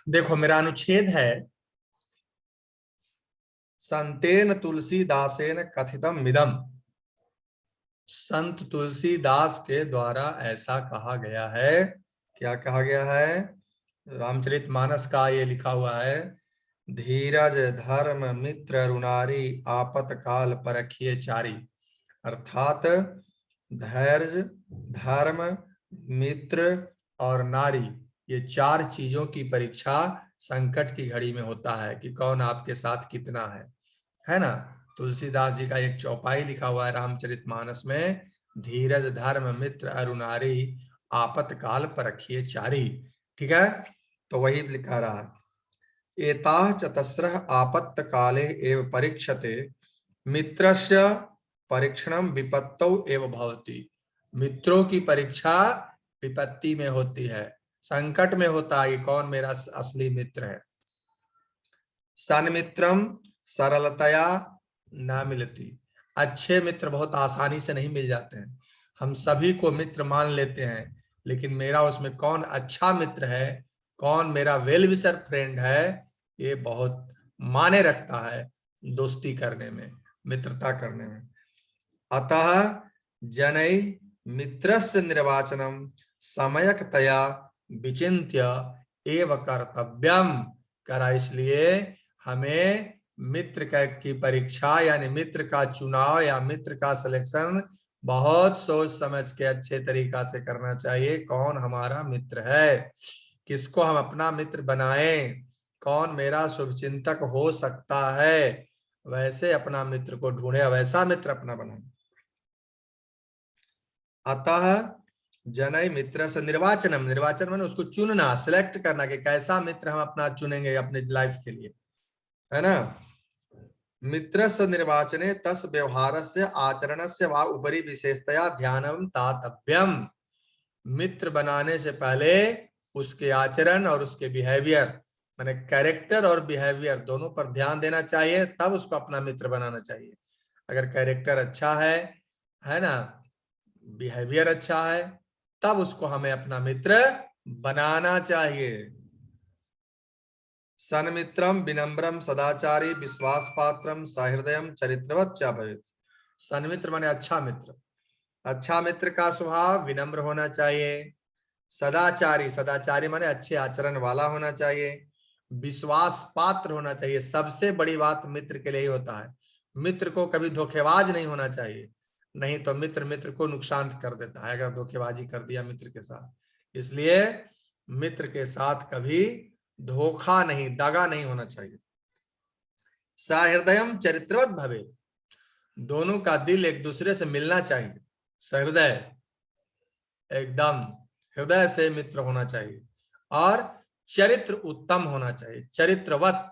देखो मेरा अनुच्छेद है, संतेन तुलसीदासेन कथितम मिदम। संत तुलसीदास के द्वारा ऐसा कहा गया है। क्या कहा गया है? रामचरितमानस का ये लिखा हुआ है, धीरज धर्म मित्र अरुणारी आपत काल परखिए चारी। अर्थात धैर्य, धर्म, मित्र और नारी, ये चार चीजों की परीक्षा संकट की घड़ी में होता है कि कौन आपके साथ कितना है ना। तुलसीदास जी का एक चौपाई लिखा हुआ है रामचरितमानस में, धीरज धर्म मित्र अरुणारी आपतकाल परखिए चारी। ठीक है, तो वही लिखा रहा है, एताः चतस्रः आपत्त काले एव परीक्षते मित्रस्य परीक्षणम विपत्तौ एव भवति। मित्रों की परीक्षा विपत्ति में होती है, संकट में होता है, कौन मेरा असली मित्र है। सन्मित्रम सरलतया ना मिलती। अच्छे मित्र बहुत आसानी से नहीं मिल जाते हैं। हम सभी को मित्र मान लेते हैं, लेकिन मेरा उसमें कौन अच्छा मित्र है, कौन मेरा वेल विशर फ्रेंड है, ये बहुत माने रखता है दोस्ती करने में, मित्रता करने में। अतः जनै मित्रस्य निर्वाचनम समयकतया विचिन्त्य एव कर्तव्यम करा। इसलिए हमें मित्र की परीक्षा यानी मित्र का चुनाव या मित्र का सिलेक्शन बहुत सोच समझ के अच्छे तरीका से करना चाहिए। कौन हमारा मित्र है, किसको हम अपना मित्र बनाएं, कौन मेरा शुभचिंतक हो सकता है, वैसे अपना मित्र को ढूंढे, वैसा मित्र अपना बनाए। अतः जनय मित्र से निर्वाचनम, निर्वाचन माने उसको चुनना, सिलेक्ट करना कि कैसा मित्र हम अपना चुनेंगे अपने लाइफ के लिए, है ना। मित्र से निर्वाचने तस् व्यवहार से आचरण से वा उपरि विशेषतया ध्यानम तातव्यम। मित्र बनाने से पहले उसके आचरण और उसके बिहेवियर, माने कैरेक्टर और बिहेवियर दोनों पर ध्यान देना चाहिए, तब उसको अपना मित्र बनाना चाहिए। अगर कैरेक्टर अच्छा है ना, बिहेवियर अच्छा है, तब उसको हमें अपना मित्र बनाना चाहिए। सन्मित्रम विनम्रम सदाचारी विश्वास पात्रम सहृदयम चरित्रवत च भवेत्। सन्मित्र माने अच्छा मित्र। अच्छा मित्र का स्वभाव विनम्र होना चाहिए, सदाचारी, सदाचारी माने अच्छे आचरण वाला होना चाहिए, विश्वास पात्र होना चाहिए। सबसे बड़ी बात मित्र के लिए ही होता है, मित्र को कभी धोखेबाज नहीं होना चाहिए, नहीं तो मित्र मित्र को नुकसान कर देता है अगर धोखेबाजी कर दिया मित्र के साथ। इसलिए मित्र के साथ कभी धोखा नहीं, दगा नहीं होना चाहिए। सहृदयम चरित्रवत भवेत्, दोनों का दिल एक दूसरे से मिलना चाहिए। सहृदय, एकदम हृदय से मित्र होना चाहिए, और चरित्र उत्तम होना चाहिए, चरित्रवत,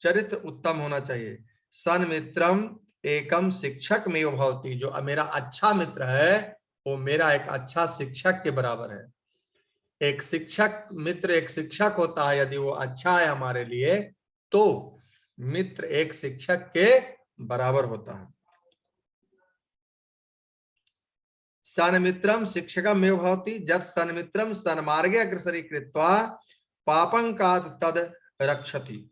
चरित्र उत्तम होना चाहिए। सन्मित्रम एकम शिक्षक में भवति, जो मेरा अच्छा मित्र है वो मेरा एक अच्छा शिक्षक के बराबर है। एक शिक्षक, मित्र एक शिक्षक होता है, यदि वो अच्छा है हमारे लिए तो मित्र एक शिक्षक के बराबर होता है। सन्मित्रम शिक्षकम में भवति जत सन्मित्रम सन्मार्गे अग्रसरी कृत्वा पापं का तद रक्षति।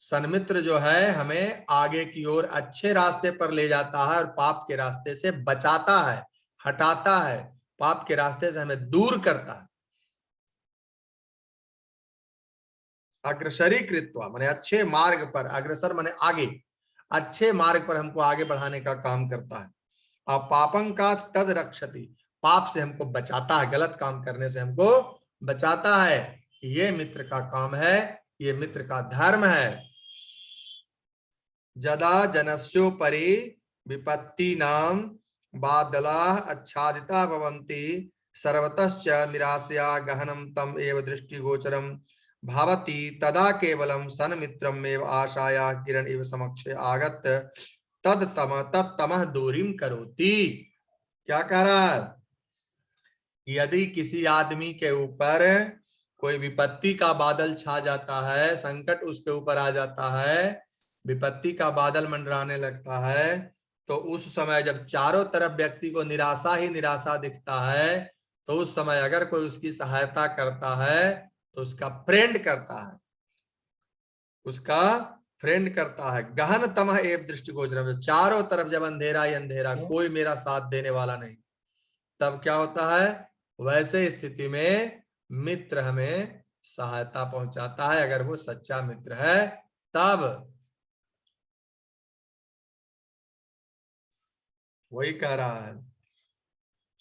सन्मित्र जो है हमें आगे की ओर अच्छे रास्ते पर ले जाता है और पाप के रास्ते से बचाता है, हटाता है, पाप के रास्ते से हमें दूर करता है। अग्रसरी कृत्वा माने अच्छे मार्ग पर, अग्रसर माने आगे, अच्छे मार्ग पर हमको आगे बढ़ाने का काम करता है। और पापं का तद रक्षति, पाप से हमको बचाता है, गलत काम करने से हमको बचाता है। ये मित्र का काम है, ये मित्र का धर्म है। जदा जनस्योपरि विपत्ति नाम बादलाः आच्छादिता भवन्ति सर्वतश्च निराशया गहनं तम एव दृष्टिगोचरं भावति तदा केवलं सन्मित्रमेव आशाया किरण इव समक्षे आगत तत्तमः दूरीं करोति। क्या कह रहा है? यदि किसी आदमी के ऊपर कोई विपत्ति का बादल छा जाता है, संकट उसके ऊपर आ जाता है, विपत्ति का बादल मंडराने लगता है, तो उस समय जब चारों तरफ व्यक्ति को निराशा ही निराशा दिखता है, तो उस समय अगर कोई उसकी सहायता करता है तो उसका फ्रेंड करता है, उसका फ्रेंड करता है। गहन तमह एव दृष्टिगोचरम, चारों तरफ जब अंधेरा ही अंधेरा, कोई मेरा साथ देने वाला नहीं, तब क्या होता है, वैसे स्थिति में मित्र हमें सहायता पहुंचाता है, अगर वो सच्चा मित्र है तब। वही कह रहा है,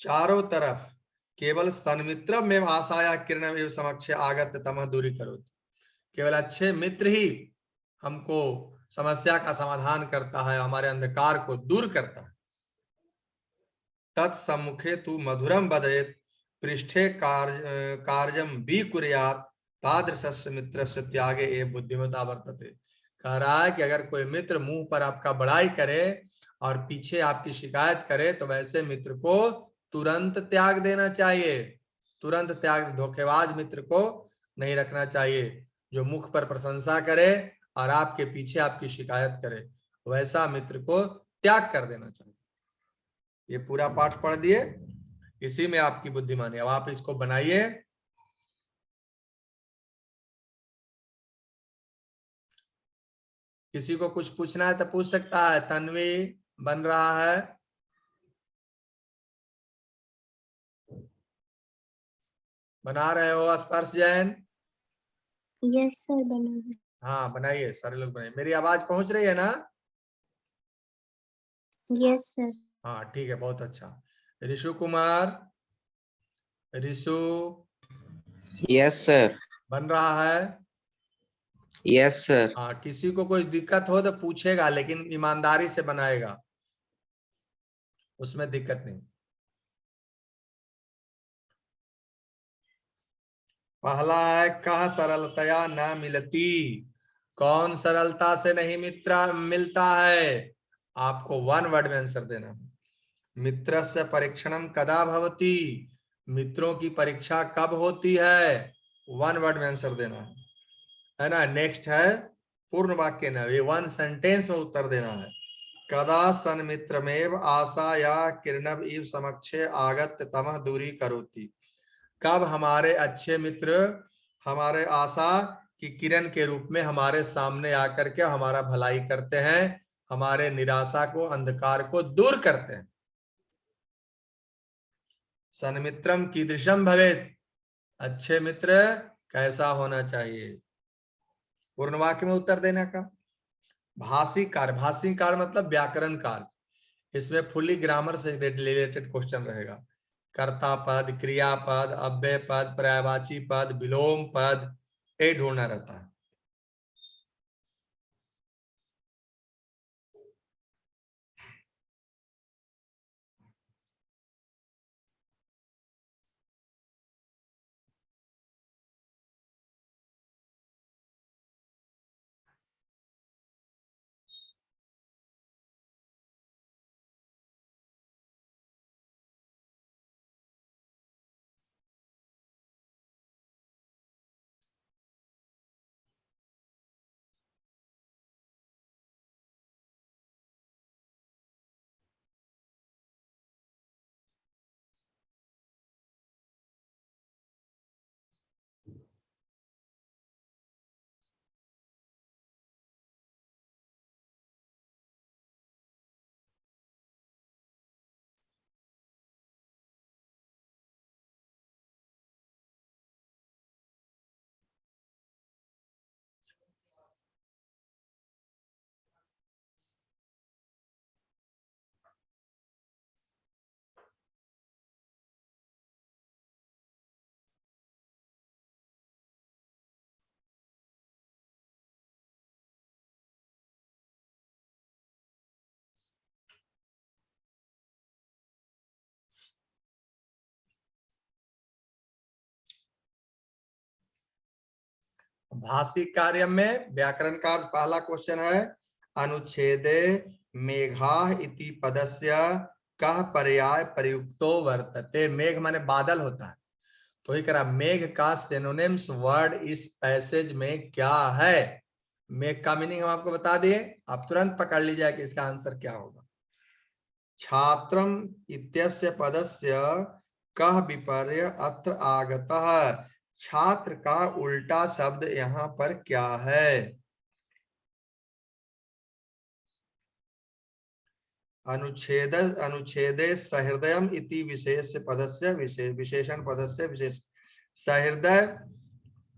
चारों तरफ केवल सन्मित्र में आशाया किरण समक्ष आगत तमह दूरी करो, केवल अच्छे मित्र ही हमको समस्या का समाधान करता है, हमारे अंधकार को दूर करता है। तत्सम्मुखे तु मधुरम बदयेत पृष्ठे कार्यम विकुर्यात् तादृशस्य मित्रस्य त्यागे एव बुद्धिमता वर्तते। कह रहा है कि अगर कोई मित्र मुंह पर आपका बड़ाई करे और पीछे आपकी शिकायत करे तो वैसे मित्र को तुरंत त्याग देना चाहिए, तुरंत त्याग। धोखेबाज मित्र को नहीं रखना चाहिए, जो मुख पर प्रशंसा करे और आपके पीछे आपकी शिकायत करे, वैसा मित्र को त्याग कर देना चाहिए। ये पूरा पाठ पढ़ दिए, इसी में आपकी बुद्धिमानी। अब आप इसको बनाइए। किसी को कुछ पूछना है तो पूछ सकता है। तन्वी बन रहा है, बना रहे हो? स्पर्श जैन? यस सर, बना। हाँ बनाइए, सारे लोग बनाइए। मेरी आवाज पहुंच रही है ना? Yes sir. हाँ ठीक है, बहुत अच्छा। Rishu Kumar, Rishu yes sir. बन रहा है? Yes sir. हाँ, किसी को कोई दिक्कत हो तो पूछेगा, लेकिन ईमानदारी से बनाएगा, उसमें दिक्कत नहीं। पहला है कह सरलतया न मिलती, कौन सरलता से नहीं मित्र मिलता है? आपको वन वर्ड में आंसर देना है। मित्रस्य परीक्षणम कदा भवति, मित्रों की परीक्षा कब होती है? वन वर्ड में आंसर देना है ना। नेक्स्ट है पूर्ण वाक्य न, ये वन सेंटेंस में उत्तर देना है। कदा सन्मित्रमेव आशा या किरणव इव समक्षे आगत तमह दूरी करोति, कब हमारे अच्छे मित्र हमारे आशा की किरण के रूप में हमारे सामने आकर के हमारा भलाई करते हैं, हमारे निराशा को, अंधकार को दूर करते हैं। सन्मित्रम कीदृशम भवेत्, अच्छे मित्र कैसा होना चाहिए? पूर्ण वाक्य में उत्तर देने का। भाषी कार्य, भाषी कार्य मतलब व्याकरण कार्य, इसमें फुल्ली ग्रामर से रिलेटेड क्वेश्चन रहेगा। कर्ता पद, क्रियापद, अव्यय पद, पर्यायवाची पद, विलोम पद, ये ढूंढना रहता है। भाषी कार्य में व्याकरण का पहला क्वेश्चन है, अनुच्छेदे मेघा इति पदस्य कह पर्याय प्रयुक्तो वर्तते। मेघ माने बादल होता है, तो ही करा मेघ का सिनोनिम्स वर्ड इस पैसेज में क्या है? मेघ का मीनिंग हम आपको बता दिए, आप तुरंत पकड़ लीजिए कि इसका आंसर क्या होगा। छात्रम इत्यस्य पदस्य कह विपर्य अत्र आगतः, छात्र का उल्टा शब्द यहाँ पर क्या है? अनुच्छेदे सहृदयम इति विशेष पदस्य विशेषण पदस्य विशेष। सहृदय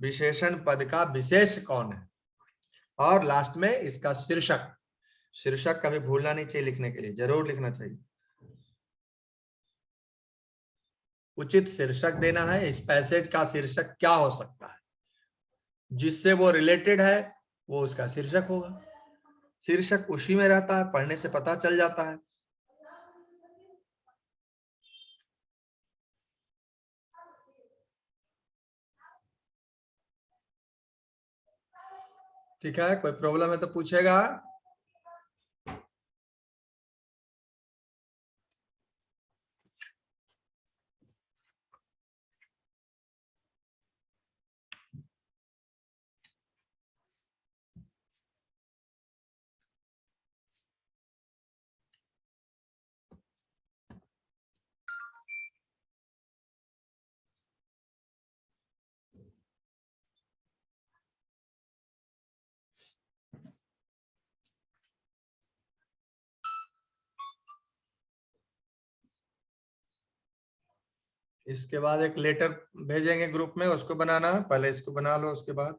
विशेषण पद का विशेष कौन है? और लास्ट में इसका शीर्षक। शीर्षक कभी भूलना नहीं चाहिए, लिखने के लिए जरूर लिखना चाहिए। उचित शीर्षक देना है। इस पैसेज का शीर्षक क्या हो सकता है? जिससे वो रिलेटेड है वो उसका शीर्षक होगा। शीर्षक उसी में रहता है, पढ़ने से पता चल जाता है। ठीक है, कोई प्रॉब्लम है तो पूछेगा। इसके बाद एक लेटर भेजेंगे ग्रुप में, उसको बनाना। पहले इसको बना लो, उसके बाद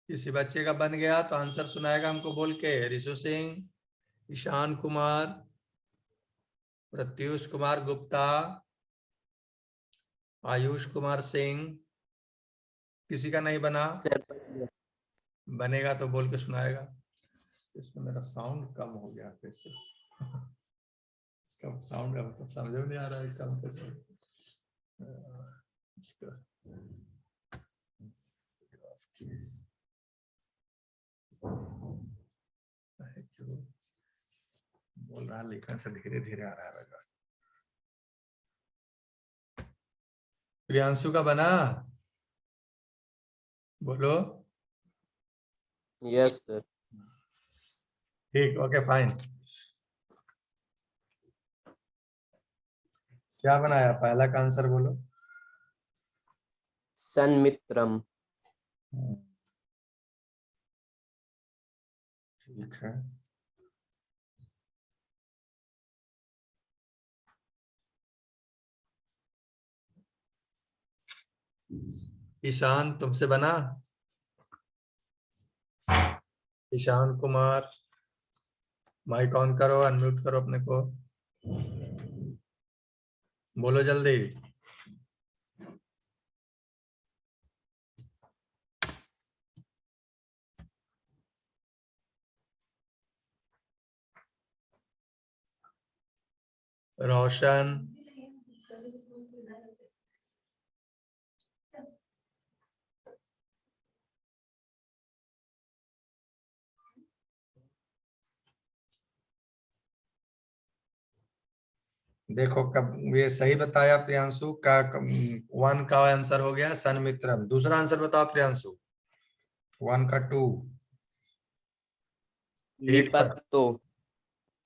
किसी बच्चे का बन गया तो आंसर सुनाएगा हमको बोल के। ऋषु सिंह, ईशान कुमार, प्रत्युष कुमार गुप्ता, आयुष कुमार सिंह। किसी का नहीं बना? सर बनेगा तो बोल के सुनाएगा। इसमें मेरा साउंड कम हो गया कैसे? इसका साउंड अब तो समझ में नहीं आ रहा है कम कैसे। इसका क्यों बोल रहा, लेखन से धीरे धीरे आ रहा है। प्रियांशु का बना? बोलो। Yes sir. ठीक, ओके फाइन। क्या बनाया? पहला का आंसर बोलो। सन्मित्रम। ठीक है। ईशान तुमसे बना? ईशान कुमार, माइक ऑन करो, अनम्यूट करो अपने को, बोलो जल्दी। रोशन, देखो कब ये सही बताया प्रियांशु का। 1 का आंसर हो गया सन्मित्रम। दूसरा आंसर बताओ प्रियांशु, 1 का 2। 8 का, विपत्तो।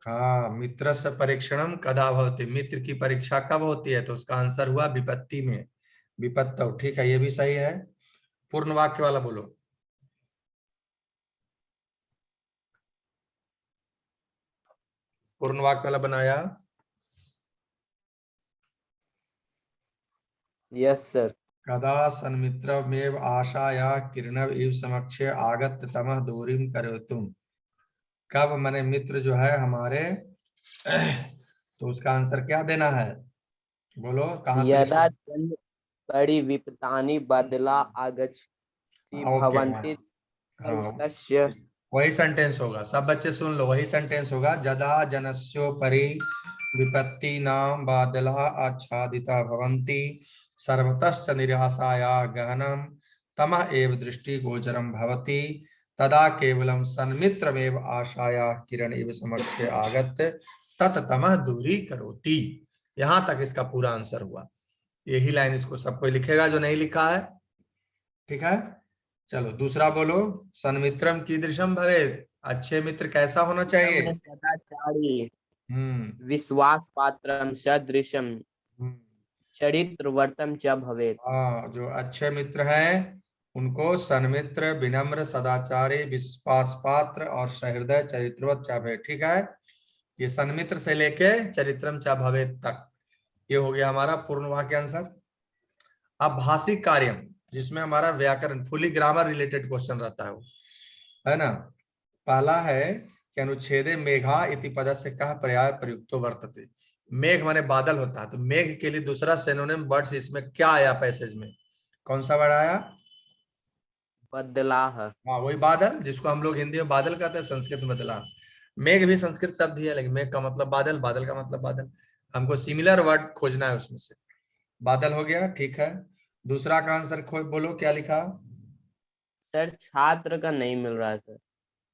हाँ, मित्र से परीक्षणम कदा भवति, मित्र की परीक्षा कब होती है? तो उसका आंसर हुआ विपत्ति में, विपत्तौ। ठीक है, ये भी सही है। पूर्ण वाक्य वाला बोलो। पूर्ण वाक्य वाला बनाया? Yes sir. कदा सन्मित्रमेव आशाया किरणव इव समक्षे आगत तमः दूरीम करोतुम। कब मने मित्र जो है हमारे, तो उसका आंसर क्या देना है? बोलो कहाँ से यदा लिखो? जन्म बड़ी विपतानि बदला आगच्छति ओके, भवन्ति हाँ, तस्य। वही सेंटेंस होगा। सब बच्चे सुन लो, वही सेंटेंस होगा। जदा जनस्योपरि विपत्ति नाम बादला आच्छादिता भवन्ति सर्वतश्च निराशाया गहनम तमः एव दृष्टि गोचरम भवति तदा केवलम सन्मित्रमेव आशाया किरण इव समक्षे आगत तततमः दूरी करोति। यहां तक इसका पूरा आंसर हुआ। यही लाइन इसको सबको लिखेगा जो नहीं लिखा है। ठीक है, चलो दूसरा बोलो। सन्मित्रम कीदृशम भवेत्, अच्छे मित्र कैसा होना चाहिए? सदाचारी हम्म विश्वास पात्रम सदृशम हम्म। चरित्रवर्तम च भवेत्। हाँ, जो अच्छे मित्र हैं उनको सन्मित्र, विनम्र, सदाचारी, विश्वास पात्र और सहृदय चरित्रवत च भवेत्। ठीक है, ये सन्मित्र से लेके चरित्रम च भवेत् तक ये हो गया हमारा पूर्ण वाक्य आंसर। अब भाषिक कार्यम, जिसमें हमारा व्याकरण फुली ग्रामर रिलेटेड क्वेश्चन रहता है वो, है ना। पहला है कि अनुच्छेदे मेघा इति पदस्य कः पर्याय प्रयुक्तो वर्तते। मेघ माने बादल होता है, तो मेघ के लिए दूसरा सिनोनिम वर्ड्स इसमें क्या आया पैसेज में? कौन सा वर्ड आया? बदलाह। हाँ, वही बादल जिसको हम लोग हिंदी में बादल कहते हैं, संस्कृत में बदला। मेघ भी संस्कृत शब्द ही है, लेकिन मेघ का मतलब बादल, बादल का मतलब बादल। हमको सिमिलर वर्ड खोजना है उसमें से। बादल हो गया, ठीक है। दूसरा का आंसर खो बोलो, क्या लिखा? सर छात्र का नहीं मिल रहा है सर।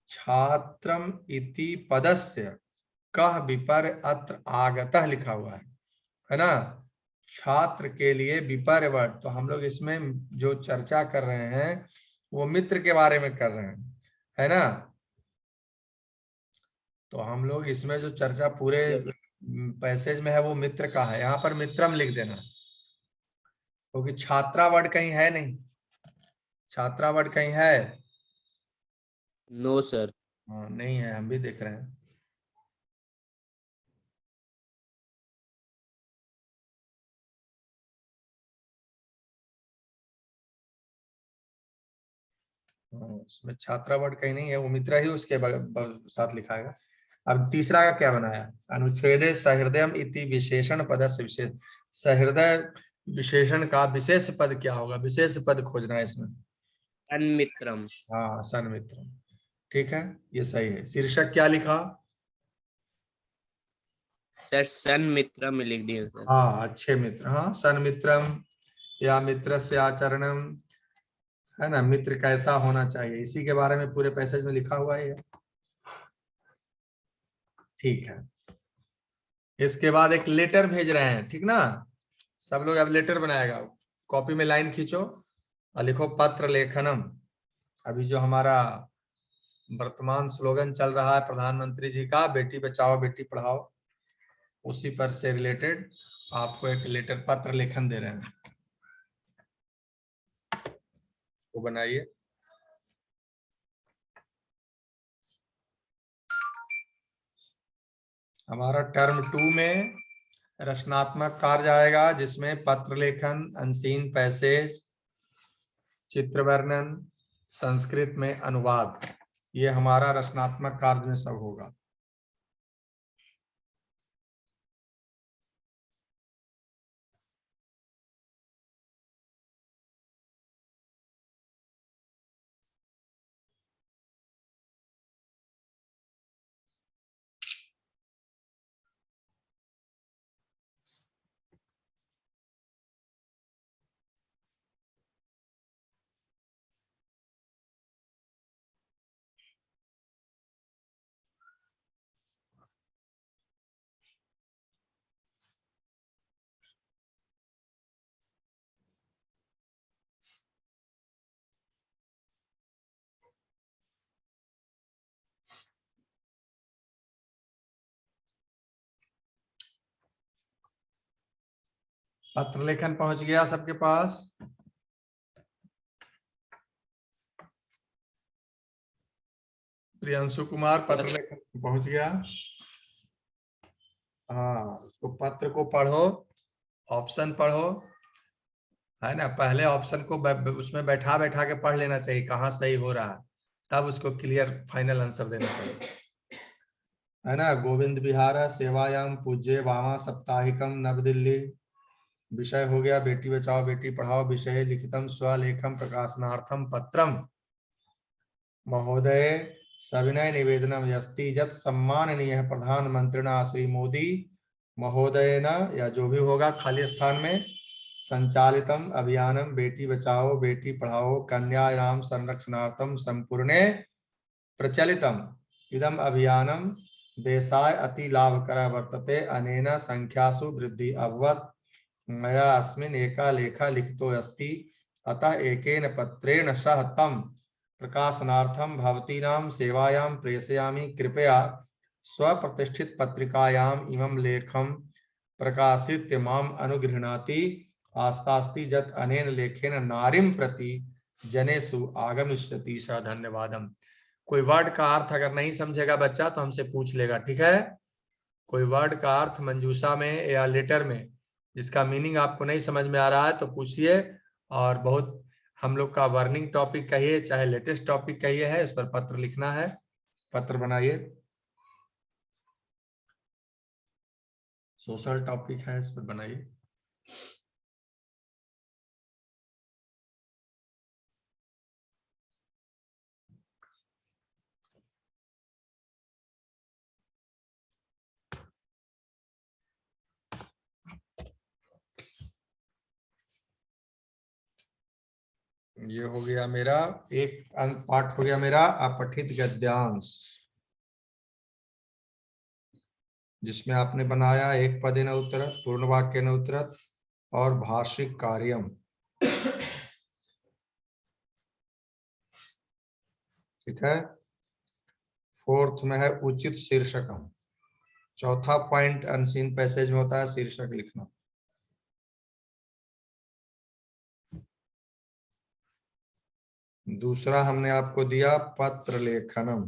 छात्रम इति पदस्य कह विपर अत्र आगतः लिखा हुआ है ना। छात्र के लिए विपर्य वर्ड, तो हम लोग इसमें जो चर्चा कर रहे हैं वो मित्र के बारे में कर रहे हैं, है ना। तो हम लोग इसमें जो चर्चा पूरे पैसेज में है वो मित्र का है। यहाँ पर मित्रम लिख देना, क्योंकि छात्रा वर्ड कहीं है नहीं। छात्रा वर्ड कहीं है? No sir. हाँ, नहीं है, हम भी देख रहे हैं। उसमें छात्रा वर्ड कहीं नहीं है, वो मित्र ही उसके साथ लिखाएगा। अब तीसरा का क्या बनाया, अनुच्छेदे सहृदयम इति विशेषण पदस्य विशेष, सहृदय विशेषण का विशेष पद क्या होगा, विशेष पद खोजना है इसमें। सन्मित्रम। हाँ सन्मित्र, ठीक है ये सही है। शीर्षक क्या लिखा, सर सन्मित्रम लिख दिए सर। हाँ अच्छे मित्र, हाँ सन्मित्रम या मित्र से आचरणम, है ना, मित्र कैसा होना चाहिए, इसी के बारे में पूरे पैसेज में लिखा हुआ है। ठीक है, इसके बाद एक लेटर भेज रहे हैं, ठीक ना, सब लोग अब लेटर बनाएगा, कॉपी में लाइन खींचो और लिखो पत्र लेखनम। अभी जो हमारा वर्तमान स्लोगन चल रहा है प्रधानमंत्री जी का, बेटी बचाओ बेटी पढ़ाओ, उसी पर से रिलेटेड आपको एक लेटर पत्र लेखन दे रहे हैं, वो बनाइए। हमारा टर्म 2 में रचनात्मक कार्य आएगा, जिसमें पत्र लेखन, अनसीन पैसेज, चित्र वर्णन, संस्कृत में अनुवाद, ये हमारा रचनात्मक कार्य में सब होगा। पत्र लेखन पहुंच गया सबके पास, प्रियांशु कुमार पत्र लेखन पहुंच गया। हाँ उसको पत्र को पढ़ो, ऑप्शन पढ़ो, है ना, पहले ऑप्शन को उसमें बैठा बैठा के पढ़ लेना चाहिए कहाँ सही हो रहा है, तब उसको क्लियर फाइनल आंसर देना चाहिए, है ना। गोविंद विहार सेवायाम पूज्य वामा साप्ताहिकम नवदिल्ली, विषय हो गया बेटी बचाओ बेटी पढ़ाओ, विषय लिखितम स्वलेखम प्रकाशनार्थम पत्रम महोदय सविनय निवेदनम यस्ति यत् सम्माननीय प्रधानमंत्रिणा श्री मोदी महोदयेन, या जो भी होगा खाली स्थान में, संचालितम अभियानम बेटी बचाओ बेटी पढ़ाओ कन्यायाम संरक्षणार्थम संपूर्णे प्रचलितम इदम अभियानम देशाय अति लाभकर वर्तते, अनेन संख्यासु वृद्धि अभवत्, मया अस्मिन् एका लेखा लिखितो अस्ति, अतः एकेन पत्रेण सह तम प्रकाशनार्थम भवतीनां सेवायां प्रेषयामि, कृपया स्वप्रतिष्ठित पत्रिकायाम् इमं लेखं प्रकाशित्य माम अनुगृह्णाति, आस्तास्ति जत् अनेन लेखेन नारीं प्रति जनेषु आगमिष्यति स धन्यवादम। कोई वर्ड का अर्थ अगर नहीं समझेगा बच्चा तो हमसे पूछ लेगा, ठीक है। कोई वर्ड का अर्थ मंजूषा में या लेटर में जिसका मीनिंग आपको नहीं समझ में आ रहा है तो पूछिए, और बहुत हम लोग का वर्निंग टॉपिक कहिए चाहे लेटेस्ट टॉपिक कहिए है, इस पर पत्र लिखना है, पत्र बनाइए। सोशल टॉपिक है, इस पर बनाइए। ये हो गया मेरा एक पार्ट, हो गया मेरा अपठित गद्यांश, जिसमें आपने बनाया एक पदे न उत्तरत, पूर्ण वाक्य न उत्तरत और भाषिक कार्यम, ठीक है। फोर्थ में है उचित शीर्षकम, चौथा पॉइंट अनसीन पैसेज में होता है शीर्षक लिखना। दूसरा हमने आपको दिया पत्र लेखनम,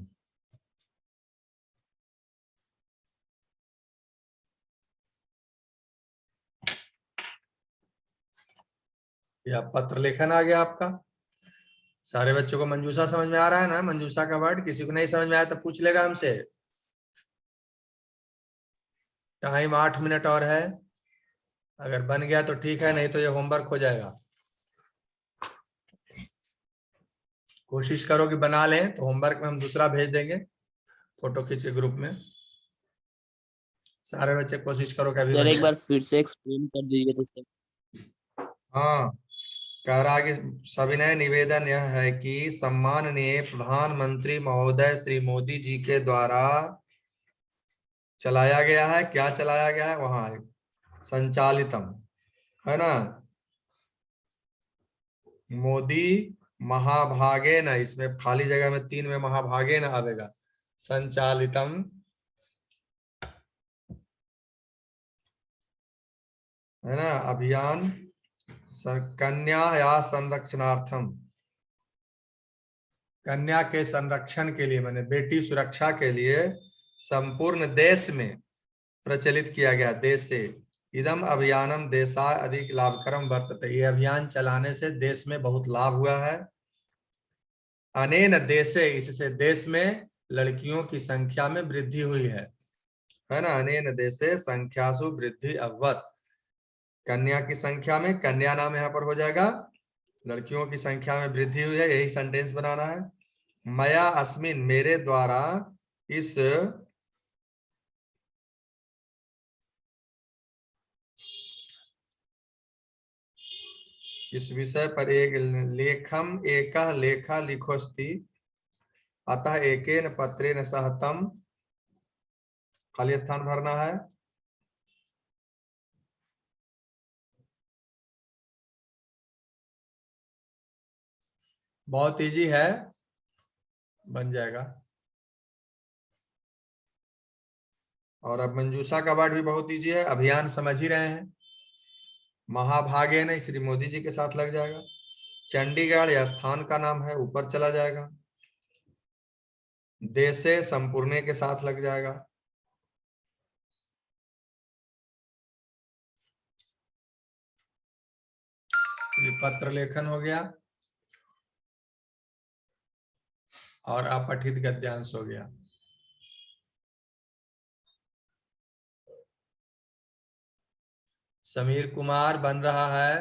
या पत्र लेखन आ गया आपका। सारे बच्चों को मंजूषा समझ में आ रहा है ना? मंजूषा का वर्ड किसी को नहीं समझ में आया तो पूछ लेगा हमसे। टाइम 8 मिनट और है, अगर बन गया तो ठीक है, नहीं तो ये होमवर्क हो जाएगा। कोशिश करो कि बना लें, तो होमवर्क में हम दूसरा भेज देंगे, फोटो खींच के ग्रुप में। सारे बच्चे कोशिश करो कि अभी सर बन एक जाए। बार फिर से एक्सप्लेन कर दीजिए तो सर। हाँ, कह रहा कि सविनय निवेदन यह है कि सम्माननीय प्रधानमंत्री महोदय श्री मोदी जी के द्वारा चलाया गया है, क्या चलाया गया है वहां है, संचालितम, है ना? मोदी महाभागे न, इसमें खाली जगह में 3 में महाभागे न आवेगा, संचालितम, है ना, अभियान कन्या या संरक्षणार्थम, कन्या के संरक्षण के लिए, मैंने बेटी सुरक्षा के लिए संपूर्ण देश में प्रचलित किया गया। देश से इदम अभियानम देशाय अधिक लाभकरम वर्तते, ये अभियान चलाने से देश में बहुत लाभ हुआ है। अनेन देशे, इससे देश में लड़कियों की संख्या में वृद्धि हुई है ना? अनेन देशे संख्यासु वृद्धि अभवत, कन्या की संख्या में, कन्या नाम यहाँ पर हो जाएगा, लड़कियों की संख्या में वृद्धि हुई है, यही सेंटेंस बनाना है। मया अस्मिन, मेरे द्वारा इस विषय पर एक लेखा लिखोस्ति, अतः एकेन पत्रेण सह तम, खाली स्थान भरना है। बहुत इजी है, बन जाएगा। और अब मंजूषा का वर्ड भी बहुत इजी है, अभियान समझ ही रहे हैं। महाभागे न श्री मोदी जी के साथ लग जाएगा। चंडीगढ़ यह स्थान का नाम है, ऊपर चला जाएगा। देशे संपूर्ण के साथ लग जाएगा। ये पत्र लेखन हो गया और अपठित गद्यांश हो गया। समीर कुमार बन रहा है।